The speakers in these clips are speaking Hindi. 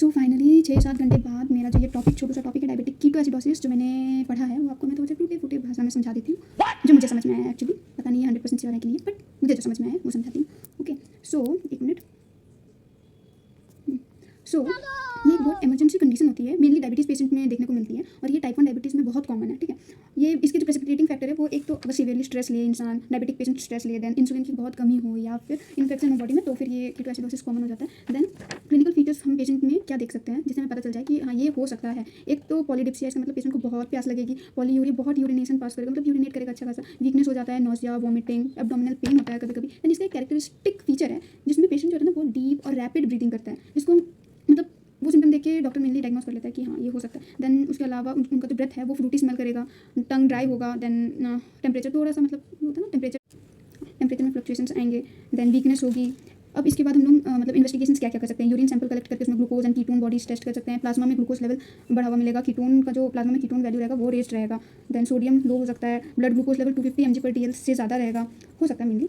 सो फाइनली 6-7 घंटे बाद मेरा जो ये टॉपिक, छोटा सा टॉपिक है, डायबिटिक कीटोएसिडोसिस, जो मैंने पढ़ा है वो आपको मैं थोड़ा सा टूटे फूटे भाषा में समझा देती हूँ, जो मुझे समझ में आया एक्चुअली। पता नहीं 100% श्योर है कि नहीं, बट मुझे जो समझ में आया वो समझाती हूँ। ओके, सो एक मिनट। सो ये एक बहुत इमरजेंसी कंडीशन होती है, मेनली डायबिटीज़ पेशेंट में देखने को मिलती है, और ये टाइप 1 डायबिटीज़ में बहुत कॉमन है। ठीक है, ये इसके जो प्रेसिपिटेटिंग फैक्टर है वो एक तो अगर सीवियरली स्ट्रेस ले इंसान, डायबिटिक पेशेंट स्ट्रेस ले, देन इंसुलिन की बहुत कमी हो, या फिर इन्फेक्शन हो बॉडी में, तो फिर ये कीटोएसिडोसिस कॉमन हो जाता है। देन क्लिनिकल फीचर्स हम पेशेंट में क्या देख सकते हैं जिससे हमें पता चल जाए कि हाँ ये हो सकता है। एक तो पॉलीडिप्सिया, इसका मतलब पेशेंट को बहुत प्यास लगेगी, पॉलीयूरी, बहुत यूरिनेशन पास करेगा, मतलब यूरिनेट करेगा अच्छा खासा, वीकनेस हो जाता है, नोजिया, वॉमिटिंग, एब्डोमिनल पेन होता है कभी कभी। देन इसका एक कैरेक्टरिस्टिक फीचर है जिसमें पेशेंट जो है ना बहुत डीप और रैपिड ब्रीदिंग करता है, जिसको मतलब वो सिम्टम देख के डॉक्टर मेनली डायग्नोस कर लेता है कि हाँ ये हो सकता है। देन उसके अलावा उनका जो ब्रेथ है वो फ्रूटी स्मेल करेगा, टंग ड्राई होगा, देन टेम्परेचर थोड़ा सा मतलब होता है ना, टेम्परेचर में फ्लक्चुएशंस आएंगे, देन वीकनेस होगी। अब इसके बाद हम लोग मतलब इन्वेस्टिगेशंस क्या क्या कर सकते हैं, यूरिन सैंपल कलेक्ट करके उसमें glucose and ketone bodies test कर सकते हैं, प्लाज्मा में ग्लूकोज लेवल बढ़ा हुआ मिलेगा, कीटोन का जो प्लाज्मा में कीटोन वैल्यू रहेगा वो रेस्ट रहेगा, देन सोडियम लो हो सकता है, ब्लड ग्लूकोज लेवल 250 mg/dl से ज़्यादा रहेगा, हो सकता है मेनली।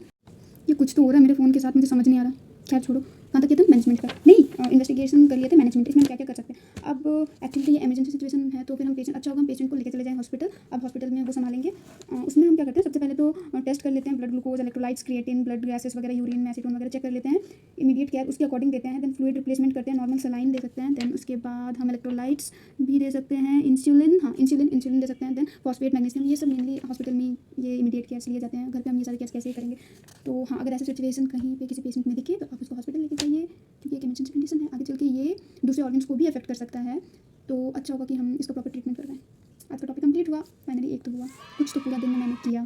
ये कुछ तो हो रहा है मेरे फ़ोन के साथ, मुझे समझ नहीं आ रहा, खैर छोड़ो। कहाँ तक किया था, मैनेजमेंट का नहीं, इन्वेस्टिगेशन कर लिए थे, मैनेजमेंट इसमें हम क्या क्या कर सकते हैं। अब एक्चुअली ये इमरजेंसी सिचुएशन है तो फिर हम पेशेंट, अच्छा होगा हम पेशेंट को लेकर चले जाएं हॉस्पिटल। अब हॉस्पिटल में वो संभालेंगे। उसमें हम क्या करते हैं, सबसे पहले तो टेस्ट कर लेते हैं, blood glucose, electrolytes, creatine, blood gases वगैरह, यूरिन में एसीटोन वगैरह चेक कर लेते हैं, इमीडिएट केयर उसके अकॉर्डिंग देते हैं। देन फ्लूइड रिप्लेसमेंट करते हैं, नॉर्मल सलाइन दे सकते हैं। देन उसके बाद हम इलेक्ट्रोलाइट्स भी दे सकते हैं, इंसुलिन, हाँ इंसुलिन दे सकते हैं। देन फॉस्फेट, मैग्नीशियम, ये सब मेनली हॉस्पिटल में ये इमीडिएट केयर लिए जाते हैं। घर पे हम ये सारे केयर कैसे ही करेंगे। तो हाँ, अगर ऐसा सिचुएशन कहीं पे किसी पेशेंट में दिखे तो आप उसको हॉस्पिटल लेके जाइए, क्योंकि एक इमरजेंसी कंडीशन है, आगे चल के ये दूसरे ऑर्गन्स को भी अफेक्ट कर सकता है। तो अच्छा होगा कि हम इसका प्रॉपर ट्रीटमेंट करवाएं। आज का टॉपिक कंप्लीट हुआ फाइनली, एक तो हुआ, कुछ तो पूरा दिन में मैंने किया।